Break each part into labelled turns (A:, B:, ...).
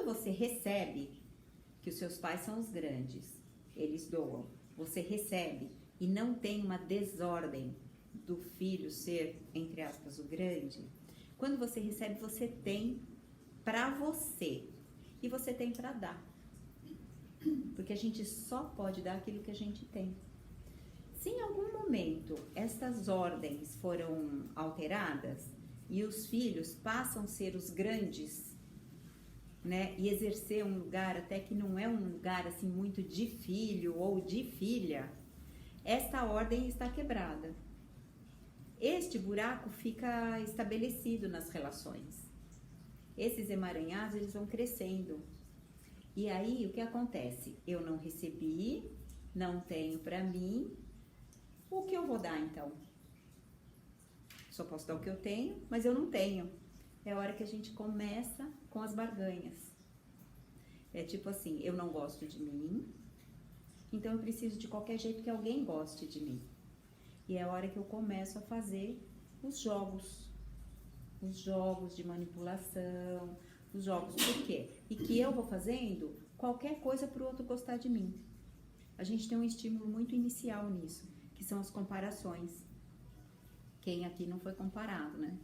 A: você recebe que os seus pais são os grandes, eles doam, você recebe e não tem uma desordem do filho ser, entre aspas, o grande, quando você recebe, você tem pra você e você tem pra dar. Porque a gente só pode dar aquilo que a gente tem. Se em algum momento estas ordens foram alteradas e os filhos passam a ser os grandes, né, e exercer um lugar até que não é um lugar assim muito de filho ou de filha, esta ordem está quebrada. Este buraco fica estabelecido nas relações. Esses emaranhados, eles vão crescendo. E aí, o que acontece? Eu não recebi, não tenho pra mim, o que eu vou dar então? Só posso dar o que eu tenho, mas eu não tenho. É a hora que a gente começa com as barganhas. É tipo assim, eu não gosto de mim, então eu preciso de qualquer jeito que alguém goste de mim. E é a hora que eu começo a fazer os jogos de manipulação, os jogos, por quê? E que eu vou fazendo qualquer coisa para o outro gostar de mim. A gente tem um estímulo muito inicial nisso, que são as comparações. Quem aqui não foi comparado, né?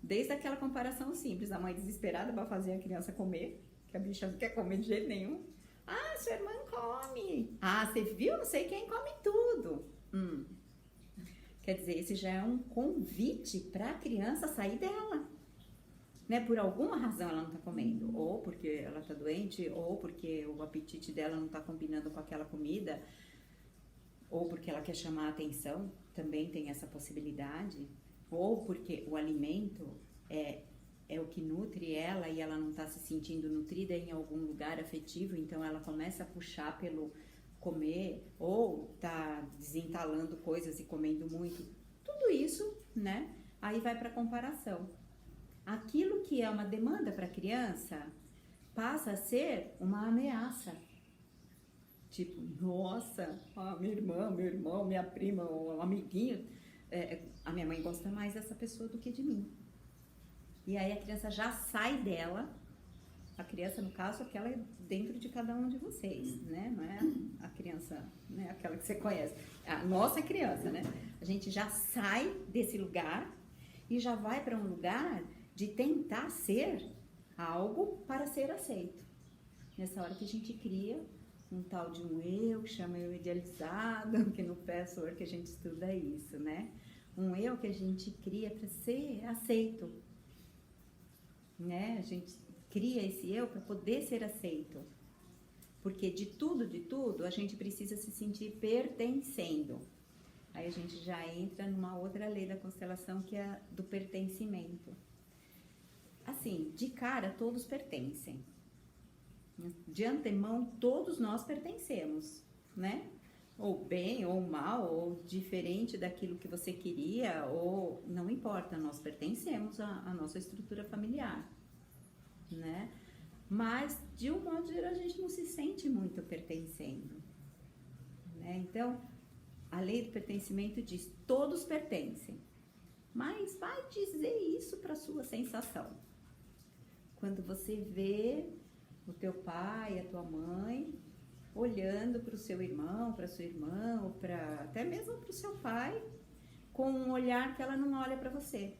A: Desde aquela comparação simples, a mãe desesperada para fazer a criança comer, que a bicha não quer comer de jeito nenhum. Ah, sua irmã come. Ah, você viu? Não sei quem come tudo. Quer dizer, esse já é um convite para a criança sair dela. Né? Por alguma razão ela não está comendo. Ou porque ela está doente, ou porque o apetite dela não está combinando com aquela comida, ou porque ela quer chamar a atenção, também tem essa possibilidade. Ou porque o alimento é o que nutre ela e ela não está se sentindo nutrida em algum lugar afetivo, então ela começa a puxar pelo comer, ou tá desentalando coisas e comendo muito, tudo isso, né? Aí vai para comparação. Aquilo que é uma demanda para a criança passa a ser uma ameaça. Tipo, nossa, minha irmã, meu irmão, minha prima, o amiguinho, a minha mãe gosta mais dessa pessoa do que de mim. E aí a criança já sai dela. A criança, no caso, aquela é dentro de cada um de vocês, né? Não é a criança, né? Aquela que você conhece. A nossa criança, né? A gente já sai desse lugar e já vai para um lugar de tentar ser algo para ser aceito. Nessa hora que a gente cria um tal de um eu, que chama eu idealizado, que no Password que a gente estuda isso, né? Um eu que a gente cria para ser aceito, né? A gente cria esse eu para poder ser aceito. Porque de tudo, a gente precisa se sentir pertencendo. Aí a gente já entra numa outra lei da constelação, que é a do pertencimento. Assim, de cara, todos pertencem. De antemão, todos nós pertencemos, né? Ou bem, ou mal, ou diferente daquilo que você queria, ou não importa, nós pertencemos à nossa estrutura familiar, né? Mas, de um modo geral, a gente não se sente muito pertencendo, né? Então, a lei do pertencimento diz, todos pertencem, mas vai dizer isso para sua sensação. Quando você vê o teu pai, a tua mãe, olhando para o seu irmão, para sua irmã, ou até mesmo para o seu pai, com um olhar que ela não olha para você.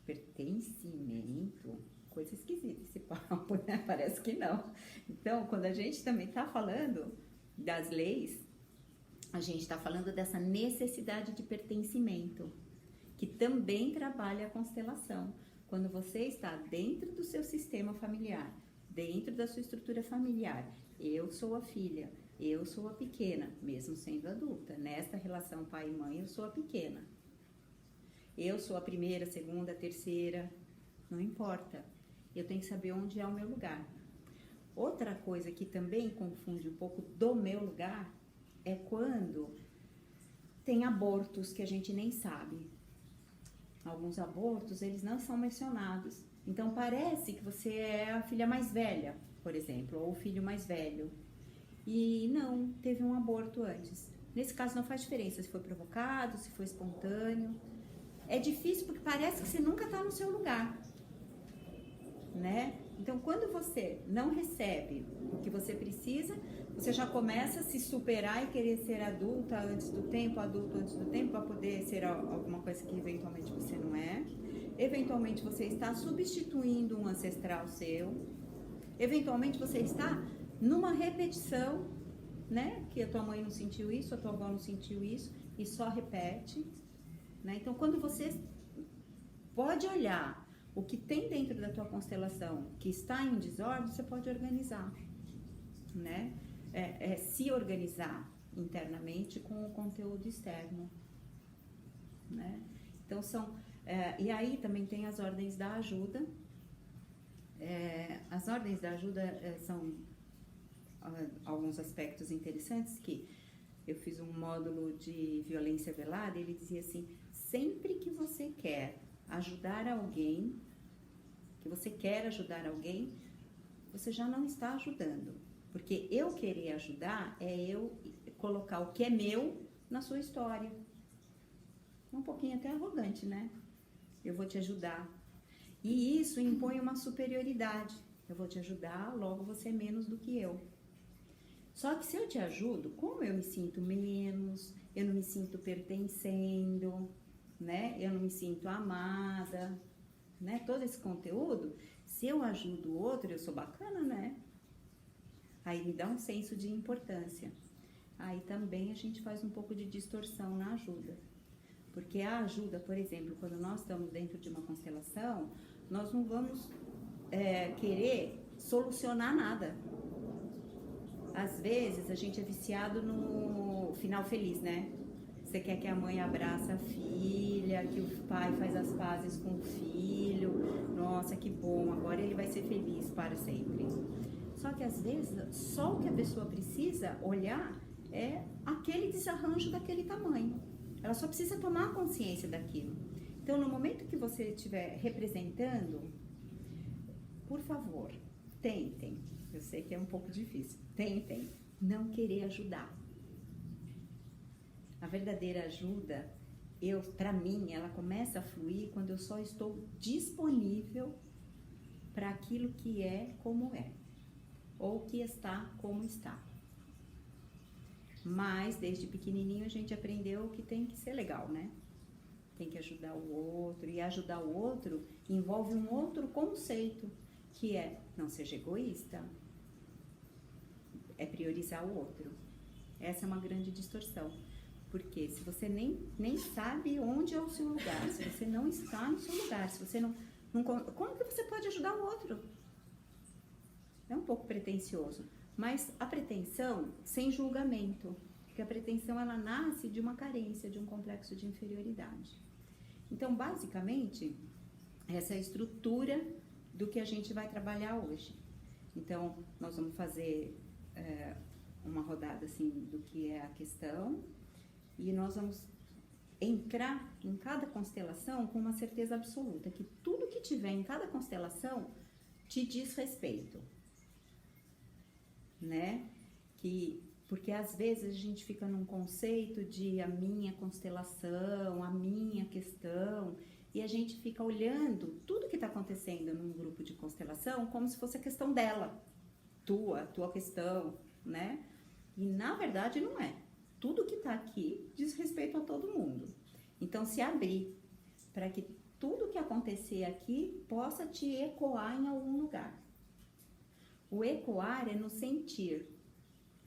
A: Pertencimento, coisa esquisita esse papo, né? Parece que não. Então, quando a gente também está falando das leis, a gente está falando dessa necessidade de pertencimento, que também trabalha a constelação. Quando você está dentro do seu sistema familiar, dentro da sua estrutura familiar, eu sou a filha, eu sou a pequena, mesmo sendo adulta. Nesta relação pai e mãe, eu sou a pequena. Eu sou a primeira, segunda, terceira, não importa. Eu tenho que saber onde é o meu lugar. Outra coisa que também confunde um pouco do meu lugar é quando tem abortos que a gente nem sabe. Alguns abortos, eles não são mencionados. Então, parece que você é a filha mais velha, por exemplo, ou o filho mais velho. E não, teve um aborto antes. Nesse caso, não faz diferença se foi provocado, se foi espontâneo. É difícil porque parece que você nunca está no seu lugar. né? Então, quando você não recebe o que você precisa, você já começa a se superar e querer ser adulta antes do tempo, adulto antes do tempo, para poder ser alguma coisa que eventualmente você não é. Eventualmente você está substituindo um ancestral seu. Eventualmente você está numa repetição, né? Que a tua mãe não sentiu isso, a tua avó não sentiu isso, e só repete, né? Então, quando você pode olhar o que tem dentro da tua constelação que está em desordem, você pode organizar, né? Se organizar internamente com o conteúdo externo, né? Então, e aí também tem as ordens da ajuda. As ordens da ajuda são alguns aspectos interessantes que eu fiz um módulo de violência velada e ele dizia assim, sempre que você quer ajudar alguém, você já não está ajudando. Porque eu querer ajudar é eu colocar o que é meu na sua história. Um pouquinho até arrogante, né? Eu vou te ajudar. E isso impõe uma superioridade. Eu vou te ajudar, logo você é menos do que eu. Só que se eu te ajudo, como eu me sinto menos, eu não me sinto pertencendo, né? Eu não me sinto amada, né? Todo esse conteúdo, se eu ajudo o outro, eu sou bacana, né? Aí me dá um senso de importância. Aí também a gente faz um pouco de distorção na ajuda. Porque a ajuda, por exemplo, quando nós estamos dentro de uma constelação, nós não vamos querer solucionar nada. Às vezes a gente é viciado no final feliz, né? Você quer que a mãe abraça a filha, que o pai faz as pazes com o filho. Nossa, que bom, agora ele vai ser feliz para sempre. Só que às vezes, só o que a pessoa precisa olhar é aquele desarranjo daquele tamanho. Ela só precisa tomar consciência daquilo. Então, no momento que você estiver representando, por favor, tentem. Eu sei que é um pouco difícil. Tentem não querer ajudar. A verdadeira ajuda, para mim, ela começa a fluir quando eu só estou disponível para aquilo que é como é, ou que está como está. Mas, desde pequenininho, a gente aprendeu que tem que ser legal, né? Tem que ajudar o outro, e ajudar o outro envolve um outro conceito, que é não seja egoísta, é priorizar o outro. Essa é uma grande distorção. Porque se você nem sabe onde é o seu lugar, se você não está no seu lugar, se você não como que você pode ajudar o outro? É um pouco pretensioso, mas a pretensão sem julgamento, porque a pretensão ela nasce de uma carência, de um complexo de inferioridade. Então, basicamente, essa é a estrutura do que a gente vai trabalhar hoje. Então, nós vamos fazer uma rodada assim do que é a questão. E nós vamos entrar em cada constelação com uma certeza absoluta, que tudo que tiver em cada constelação te diz respeito, né? Porque às vezes a gente fica num conceito de a minha constelação, a minha questão, e a gente fica olhando tudo que está acontecendo num grupo de constelação como se fosse a questão dela, tua questão, né? E na verdade não é. Tudo que está aqui diz respeito a todo mundo. Então, se abrir para que tudo que acontecer aqui possa te ecoar em algum lugar. O ecoar é no sentir,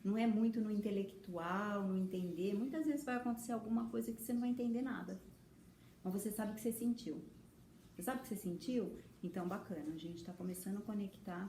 A: não é muito no intelectual, no entender. Muitas vezes vai acontecer alguma coisa que você não vai entender nada, mas você sabe que você sentiu. Você sabe que você sentiu? Então, bacana, a gente está começando a conectar